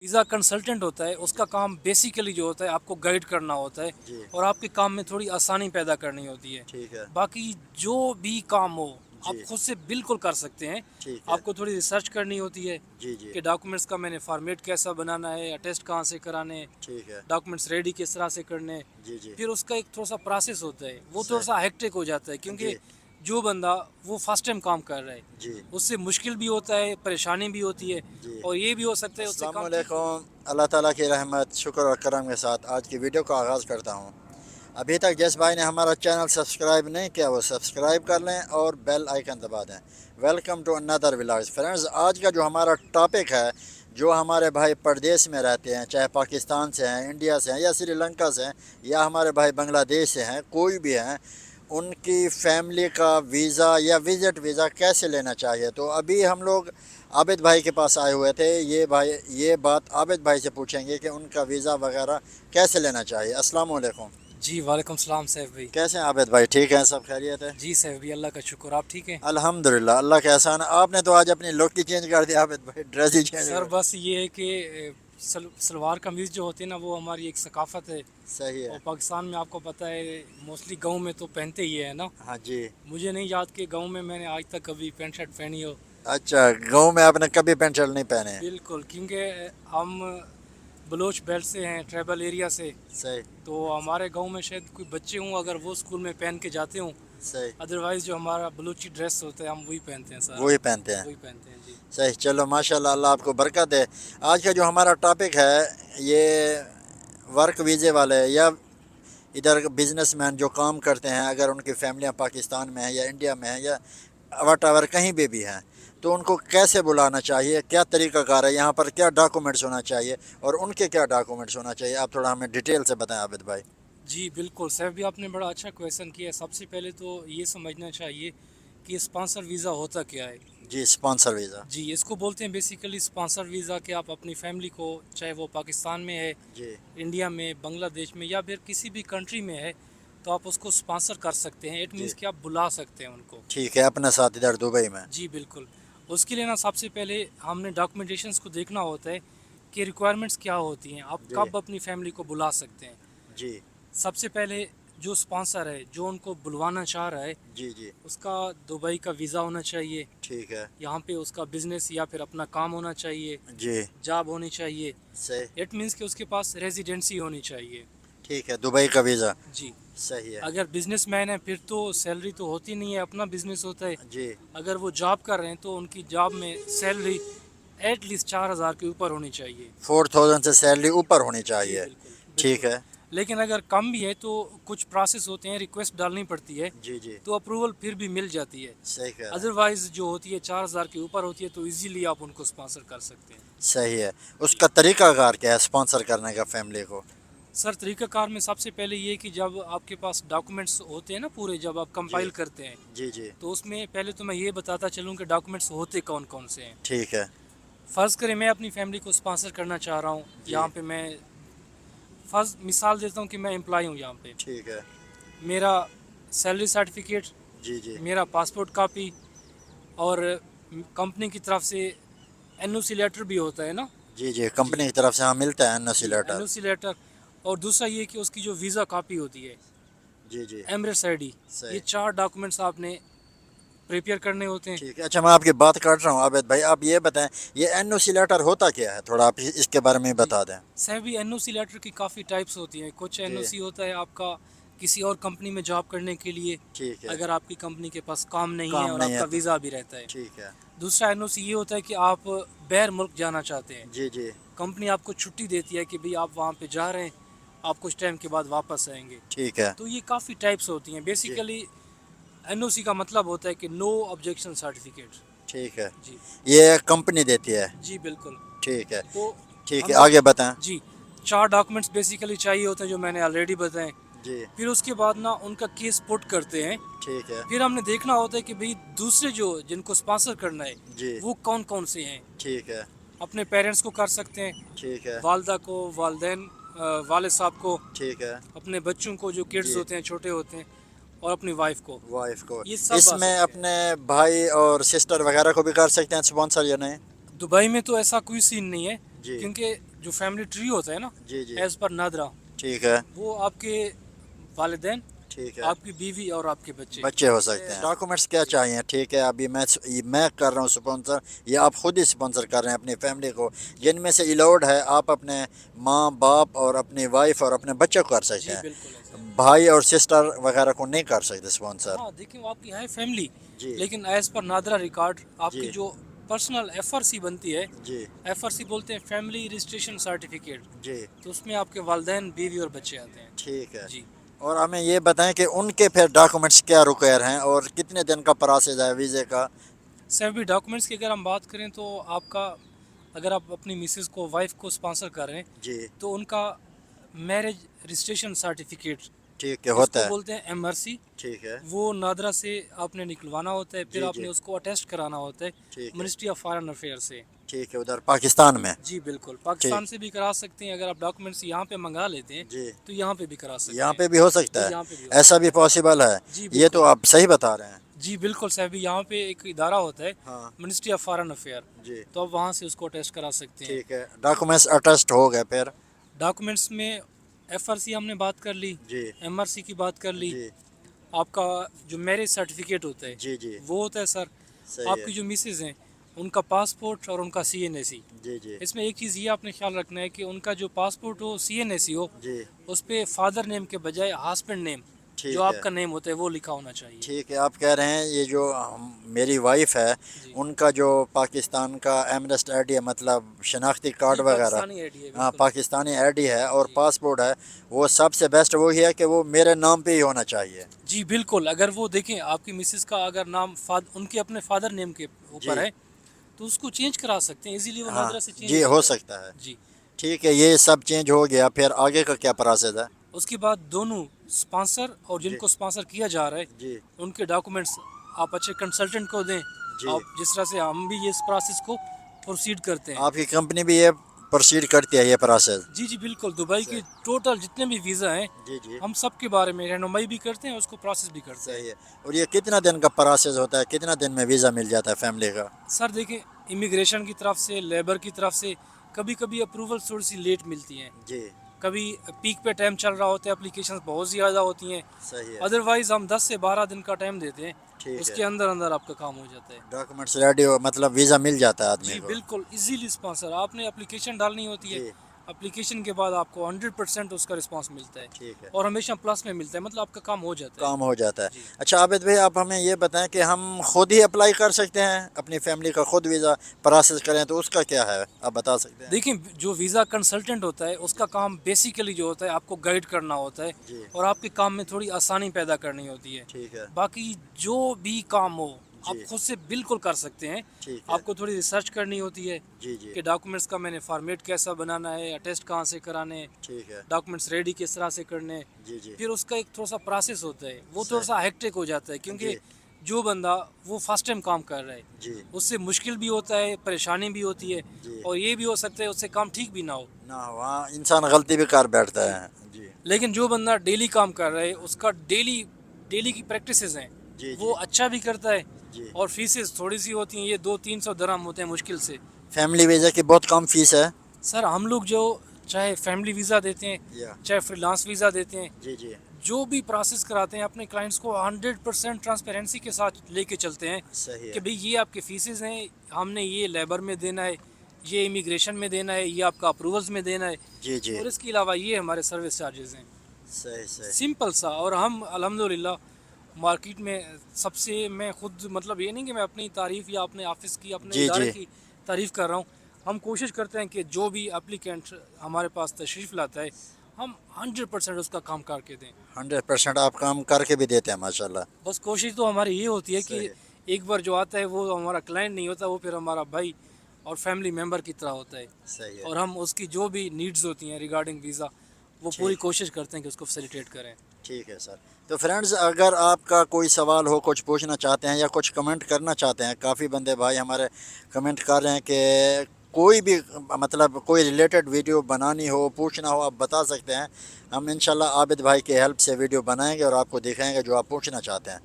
Visa consultant होता है, उसका काम बेसिकली जो होता है आपको गाइड करना होता है जी और आपके काम में थोड़ी आसानी पैदा करनी होती है। ठीक है। बाकी जो भी काम हो आप जी खुद से बिल्कुल कर सकते हैं। ठीक है। आपको थोड़ी रिसर्च करनी होती है जी जी कि डॉक्यूमेंट्स का मैंने फॉर्मेट कैसा बनाना है, अटेस्ट कहाँ से कराने हैं, ठीक है। डॉक्यूमेंट्स रेडी किस तरह से करने हैं। जी जी फिर उसका एक थोड़ा सा प्रोसेस होता है, वो थोड़ा सही। सा हेक्टिक हो जाता है क्योंकि जी जो बंदा वो फर्स्ट टाइम काम कर रहा है जी उससे मुश्किल भी होता है, परेशानी भी होती है जी। और ये भी हो सकता है उससे अस्सलाम काम ठीक भी हो। वालेकुम। अल्लाह ताला की रहमत शुक्र और करम के साथ आज की वीडियो का आगाज़ करता हूँ। अभी तक जिस भाई ने हमारा चैनल सब्सक्राइब नहीं किया वो सब्सक्राइब कर लें और बेल आइकन दबा दें। Welcome to another vlogs friends. आज का जो हमारा टॉपिक है, जो हमारे भाई परदेश में रहते हैं, चाहे पाकिस्तान से हैं, इंडिया से हैं या श्रीलंका से हैं या हमारे भाई बांग्लादेश से हैं, कोई भी हैं, उनकी फैमिली का वीज़ा या विज़िट वीज़ा कैसे लेना चाहिए। तो अभी हम लोग आबिद भाई के पास आए हुए थे। ये बात आबिद भाई से पूछेंगे कि उनका वीज़ा वगैरह कैसे लेना चाहिए। अस्सलाम वालेकुम। जी वालेकुम सलाम सैफ भाई। कैसे हैं आबिद भाई? ठीक हैं, सब खैरियत है? जी सैफ भाई अल्लाह का शुक्र, आप ठीक हैं? अल्हम्दुलिल्लाह, अल्लाह का एहसान है। आपने तो आज अपनी लुक ही चेंज कर दिया आबिद भाई, ड्रेस ही चेंज सर कर। बस ये है कि सलवार कमीज़ जो होती है ना वो हमारी एक सकाफ़त है सही है। और पाकिस्तान में आपको पता है मोस्टली गांव में तो पहनते ही है ना। हाँ जी। मुझे नहीं याद कि गांव में मैंने आज तक कभी पैंट शर्ट पहनी हो। अच्छा, गाँव में आपने कभी पेंट शर्ट नहीं पहने हैं? बिल्कुल, क्योंकि हम बलोच बेल्ट से हैं, ट्राइबल एरिया से। सही तो हमारे गांव में शायद कोई बच्चे हों अगर वो स्कूल में पहन के जाते हों, सही। अदरवाइज़ जो हमारा बलूची ड्रेस होता है हम वही पहनते हैं सारा। वही पहनते हैं। वही पहनते हैं जी। सही, चलो माशाल्लाह, अल्लाह आपको बरकत दे। आज का जो हमारा टॉपिक है ये वर्क वीज़े वाले या इधर बिजनेसमैन जो काम करते हैं, अगर उनकी फैमिलियां पाकिस्तान में हैं या इंडिया में हैं या वट एवर कहीं भी हैं, तो उनको कैसे बुलाना चाहिए, क्या तरीक़ाकार है, यहाँ पर क्या डॉक्यूमेंट्स होना चाहिए और उनके क्या डॉक्यूमेंट्स होना चाहिए, आप थोड़ा हमें डिटेल से बताएं आबिद भाई। जी बिल्कुल सैफ भी आपने बड़ा अच्छा क्वेश्चन किया। सबसे पहले तो ये समझना चाहिए कि स्पॉन्सर वीज़ा होता क्या है। जी, स्पॉन्सर वीज़ा। जी इसको बोलते हैं बेसिकली स्पॉन्सर वीज़ा कि आप अपनी फैमिली को, चाहे वो पाकिस्तान में है, जी इंडिया में, बांग्लादेश में या फिर किसी भी कंट्री में है, तो आप उसको स्पॉन्सर कर सकते हैं। इट जी मीन्स कि आप बुला सकते हैं उनको। ठीक है, अपने साथ इधर दुबई में। जी बिल्कुल। उसके लिए ना सबसे पहले हमने डॉक्यूमेंटेशंस को देखना होता है कि रिक्वायरमेंट्स क्या होती हैं, आप जी कब अपनी फैमिली को बुला सकते हैं। जी सबसे पहले जो स्पॉन्सर है जो उनको बुलवाना चाह रहा है जी जी उसका दुबई का वीज़ा होना चाहिए, ठीक है। यहाँ पे उसका बिजनेस या फिर अपना काम होना चाहिए, जी जॉब होनी चाहिए। सही। इट मीन्स कि उसके पास रेजिडेंसी होनी चाहिए। ठीक है, दुबई का वीज़ा। जी। सही है। अगर बिजनेसमैन है फिर तो सैलरी तो होती नहीं है, अपना बिजनेस होता है। जी। अगर वो जॉब कर रहे हैं तो उनकी जॉब में सैलरी एटलीस्ट 4,000 के ऊपर होनी चाहिए। 4000 से सैलरी ऊपर होनी जी चाहिए। बिल्कुल ठीक बिल्कुल। है। लेकिन अगर कम भी है तो कुछ प्रोसेस होते हैं, रिक्वेस्ट डालनी पड़ती है, जी जी तो अप्रूवल फिर भी मिल जाती है। सही कह रहे हैं। अदरवाइज़ जो होती है 4,000 के ऊपर होती है तो इजीली आप उनको स्पॉन्सर कर सकते हैं। सही है। उसका तरीक़ाकार क्या है स्पॉन्सर करने का फैमिली को? सर तरीक़ाकार में सबसे पहले ये कि जब आपके पास डॉक्यूमेंट्स होते हैं ना पूरे, जब आप जी कंपाइल करते हैं जी जी तो उसमें पहले तो मैं ये बताता चलूँ कि डॉक्यूमेंट्स होते कौन कौन से हैं। ठीक है। फ़र्ज़ करें मैं अपनी फैमिली को स्पॉन्सर करना चाह रहा हूँ, जी यहाँ पे मैं फ़र्ज़ मिसाल देता हूँ कि मैं एम्प्लॉय हूँ यहाँ पे। ठीक है। मेरा सैलरी सर्टिफिकेट, जी जी मेरा पासपोर्ट कॉपी और कंपनी की तरफ से एनओसी लेटर भी होता है ना। जी जी जी कंपनी की तरफ से हाँ मिलता है एनओसी जी लेटर। NOC letter. और दूसरा ये कि उसकी जो वीज़ा कॉपी होती है, जी जी एमरेट्स आईडी, ये सही। 4 डॉक्यूमेंट्स आपने प्रिपेयर करने होते हैं। ठीक है, अच्छा मैं आपकी बात काट रहा हूँ आबिद भाई, आप ये बताएं ये एनओसी लेटर होता क्या है, थोड़ा आप इसके बारे में जी बता दें। सर भी एनओसी लेटर की काफ़ी टाइप्स होती हैं। कुछ जी एनओसी होता है आपका किसी और कंपनी में जॉब करने के लिए, ठीक है। अगर आपकी कंपनी के पास काम नहीं है काम और नहीं है आपका तो वीज़ा भी रहता है। ठीक है। दूसरा एनओसी ये होता है कि आप बैर मुल्क जाना चाहते हैं, जी जी कंपनी आपको छुट्टी देती है कि भाई आप वहाँ पे जा रहे हैं, आप कुछ टाइम के बाद वापस आएंगे। ठीक है। तो ये काफ़ी टाइप्स होती हैं। जी बेसिकली एनओसी का मतलब होता है कि नो ऑब्जेक्शन सर्टिफिकेट। ठीक है, जी ये कंपनी देती है। जी बिल्कुल। ठीक है। तो ठीक है, हमें आगे बताएं। जी 4 डॉक्यूमेंट्स बेसिकली चाहिए होते हैं जो मैंने ऑलरेडी बताए। जी फिर उसके बाद ना उनका केस पुट करते हैं। ठीक है। फिर हमने देखना होता है कि भाई दूसरे जो जिनको स्पॉन्सर करना है जी वो कौन कौन से हैं। ठीक है। अपने पेरेंट्स को कर सकते हैं, ठीक है। वालदा को, वालदेन, वालिद साहब को, ठीक है। अपने बच्चों को जो किड्स जी होते हैं, छोटे होते हैं, और अपनी वाइफ को। वाइफ को। ये सब आ इसमें सकते हैं। अपने भाई और सिस्टर वगैरह को भी कर सकते हैं स्पॉन्सर या नहीं? दुबई में तो ऐसा कोई सीन नहीं है जी क्योंकि जो फैमिली ट्री होता है ना, जी जी एज पर नादरा, ठीक है वो आपके वालिदैन, ठीक है आपकी बीवी और आपके बच्चे। बच्चे हो सकते हैं। डॉक्यूमेंट्स क्या चाहिए? ठीक है, अभी मैं कर रहा हूँ स्पॉन्सर, ये आप खुद ही स्पॉन्सर कर रहे हैं अपनी फैमिली को, जिनमें से अलाउड है आप अपने माँ बाप और अपनी वाइफ और अपने बच्चों को कर सकते जी हैं, बिल्कुल ऐसा है। भाई और सिस्टर वगैरह को नहीं कर सकते स्पॉन्सर। हाँ देखिए, वो आपकी है फैमिली, जी लेकिन एज पर नादरा रिकॉर्ड आपकी जी जो पर्सनल एफआरसी बनती है, जी एफआरसी बोलते हैं फैमिली रजिस्ट्रेशन सर्टिफिकेट, जी तो उसमें आपके वालिदैन, बीवी और बच्चे आते हैं। ठीक है। जी और हमें ये बताएं कि उनके फिर डॉक्यूमेंट्स क्या रिक्वायर हैं और कितने दिन का प्रोसेस है वीज़े का? सर भी डॉक्यूमेंट्स की अगर हम बात करें तो आपका, अगर आप अपनी मिसेस को, वाइफ को स्पॉन्सर कर रहे हैं, जी तो उनका मैरिज रजिस्ट्रेशन सर्टिफिकेट, ठीक है, इसको होता है। बोलते हैं एमआरसी, ठीक है वो नादरा से आपने निकलवाना होता है, फिर जी आपने जी उसको अटेस्ट कराना होता है ठीक है मिनिस्ट्री ऑफ फॉरेन अफेयर से। ठीक है, उधर पाकिस्तान में। जी बिल्कुल, ठीक, पाकिस्तान से भी करा सकते हैं, अगर आप डॉक्यूमेंट्स यहाँ पे मंगा लेते हैं जी तो यहाँ पे भी करा सकते यहाँ हैं। पे भी हो सकता जी है, यहाँ पे भी हो ऐसा भी पॉसिबल है? जी ये तो बिल्कुल। आप सही बता रहे हैं। जी बिल्कुल साहब, यहाँ पे एक इदारा होता है हाँ मिनिस्ट्री ऑफ फॉरेन अफेयर, जी तो आप वहाँ से उसको अटेस्ट करा सकते हैं। ठीक है, डॉक्यूमेंट्स अटेस्ट हो गए फिर? डॉक्यूमेंट्स में एफआरसी हमने बात कर ली, जी एमआरसी की बात कर ली, जी आपका जो मैरिज सर्टिफिकेट होता है जी जी वो होता है सर, सही है। आपकी जो मिसेज हैं उनका पासपोर्ट और उनका सीएनएसी। जी जी इसमें एक चीज़ ये आपने ख्याल रखना है कि उनका जो पासपोर्ट हो, सीएनएसी हो, जी उस पर फादर नेम के बजाय हस्बैंड नेम, ठीक जो है आपका नेम होता है, वो लिखा होना चाहिए। ठीक है। आप कह रहे हैं ये जो मेरी वाइफ है, जी उनका जो पाकिस्तान का एमनेस्ट आईडी है, मतलब शनाख्ती कार्ड जी, वगैरह, पाकिस्तानी आईडी है हाँ बिल्कुल। पाकिस्तानी आईडी है और जी पासपोर्ट है, वो सबसे बेस्ट वही है कि वो मेरे नाम पे ही होना चाहिए। जी बिल्कुल, अगर वो देखें आपकी मिसेस का अगर नाम उनके अपने फादर नेम के ऊपर जी है, तो उसको चेंज करा सकते हैं इजीली, वो हाँ नादरा से चेंज जी, हो हो जाता सकता है। है। जी, ठीक है, ये सब चेंज हो गया, फिर आगे का क्या प्रोसेस है? उसके बाद दोनों स्पॉन्सर और जी जिनको स्पॉन्सर किया जा रहा है, जी उनके डॉक्यूमेंट्स आप अच्छे कंसल्टेंट को दें, जी आप जिस तरह से हम भी ये इस प्रोसेस को प्रोसीड करते हैं। आपकी कंपनी भी ये प्रोसीड करती है ये प्रोसेस? जी जी बिल्कुल, दुबई के टोटल जितने भी वीज़ा हैं, जी जी हम सब के बारे में रहनुमाई भी करते हैं, उसको प्रोसेस भी करते हैं। सही है। और ये कितना दिन का प्रोसेस होता है, कितना दिन में वीज़ा मिल जाता है फैमिली का? सर देखिए, इमिग्रेशन की तरफ से, लेबर की तरफ से कभी कभी अप्रूवल थोड़ी सी लेट मिलती हैं, जी कभी पीक पे टाइम चल रहा होता है, एप्लीकेशंस बहुत ज़्यादा होती हैं, सही है अदरवाइज़ हम 10 से 12 दिन का टाइम देते हैं, ठीक उसके है। अंदर अंदर आपका काम हो जाता है। डॉक्यूमेंट्स रेडी हो, मतलब वीज़ा मिल जाता है आदमी जी को? बिल्कुल, इजीली स्पॉन्सर, आपने एप्लीकेशन डालनी होती है, जी एप्लीकेशन के बाद आपको 100% उसका रिस्पांस मिलता है, ठीक है, और हमेशा प्लस में मिलता है, मतलब आपका काम हो जाता है। काम हो जाता है। जी अच्छा आबिद भाई, आप हमें ये बताएं कि हम खुद ही अप्लाई कर सकते हैं, अपनी फैमिली का खुद वीज़ा प्रोसेस करें तो उसका क्या है, आप बता सकते हैं? देखिए, जो वीज़ा कंसल्टेंट होता है उसका काम बेसिकली जो होता है आपको गाइड करना होता है, जी और आपके काम में थोड़ी आसानी पैदा करनी होती है। ठीक है बाकी जो भी काम हो आप जी खुद से बिल्कुल कर सकते हैं, ठीक है आपको थोड़ी रिसर्च करनी होती है जी जी कि डॉक्यूमेंट्स का मैंने फॉर्मेट कैसा बनाना है, अटेस्ट कहाँ से कराने हैं, ठीक है डॉक्यूमेंट्स रेडी किस तरह से करने हैं। जी जी फिर उसका एक थोड़ा सा प्रोसेस होता है, वो सही। थोड़ा सा हेक्टिक हो जाता है, क्योंकि जी जो बंदा वो फर्स्ट टाइम काम कर रहा है, जी उससे मुश्किल भी होता है, परेशानी भी होती है, जी और ये भी हो सकता है उससे काम ठीक भी ना हो। ना, वहाँ इंसान गलती भी कर बैठता है। जी लेकिन जो बंदा डेली काम कर रहा है, उसका डेली डेली की प्रैक्टिसेस हैं, जी वो जी अच्छा भी करता है, जी और फीसेस थोड़ी सी होती हैं, ये 200-300 दरहम होते हैं मुश्किल से। फैमिली वीज़ा की बहुत कम फीस है? सर हम लोग जो चाहे फैमिली वीज़ा देते हैं, या चाहे फ्रीलांस वीज़ा देते हैं, जी जी जो भी प्रोसेस कराते हैं अपने क्लाइंट्स को 100% ट्रांसपेरेंसी के साथ लेके चलते हैं सही कि है भाई ये आपके फीसेस हैं, हमने ये लेबर में देना है, ये इमिग्रेशन में देना है, ये आपका अप्रूवल्स में देना है, जी जी और इसके अलावा ये हमारे सर्विस चार्जेस हैं। सही सही सिंपल सा, और हम अल्हम्दुलिल्लाह मार्केट में सबसे, मैं खुद मतलब ये नहीं कि मैं अपनी तारीफ़ या अपने ऑफिस की, अपने जी इदारे जी की तारीफ़ कर रहा हूँ, हम कोशिश करते हैं कि जो भी एप्लीकेंट हमारे पास तशरीफ़ लाता है, हम 100% उसका काम करके दें। 100% आप काम करके भी देते हैं माशाल्लाह। बस कोशिश तो हमारी ये होती है सही कि है एक बार जो आता है वो हमारा क्लाइंट नहीं होता, वो फिर हमारा भाई और फैमिली मेम्बर की तरह होता है, सही है और हम उसकी जो भी नीड्स होती हैं रिगार्डिंग वीज़ा, वो पूरी ठीक कोशिश करते हैं कि उसको फैसिलिटेट करें। ठीक है सर। तो फ्रेंड्स, अगर आपका कोई सवाल हो, कुछ पूछना चाहते हैं या कुछ कमेंट करना चाहते हैं, काफ़ी बंदे भाई हमारे कमेंट कर रहे हैं कि कोई भी मतलब कोई रिलेटेड वीडियो बनानी हो, पूछना हो, आप बता सकते हैं। हम इंशाल्लाह आबिद भाई के हेल्प से वीडियो बनाएंगे और आपको दिखाएंगे जो आप पूछना चाहते हैं।